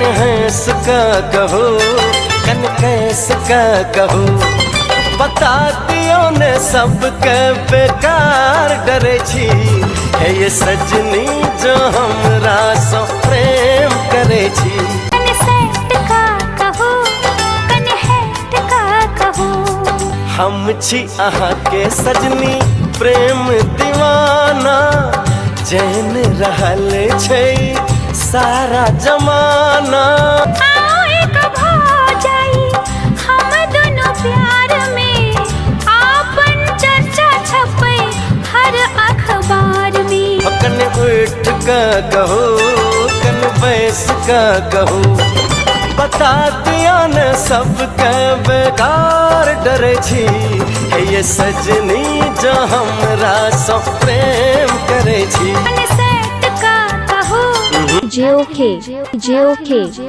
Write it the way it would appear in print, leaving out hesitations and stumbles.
कन हंस का कहो कन कैस का कहो, बता दियो ने सबके बेकार डरे छी। है ये सजनी जो हमरा सो प्रेम करे छी। कन सेट का कहो कन हेट का कहो, हम छी अहाँ के सजनी प्रेम दीवाना, जैन रहल छै सारा जमाना। आओ एक भो जाई हम दोनों प्यार में, आपन चर्चा छपे हर अखबार में। कन उठ का कहो कन बैस का कहो, बता दिया न सबके बेकार डरे छी। है ये सजनी जो हमरा सो प्रेम करे छी। कन सेट का कहो JOK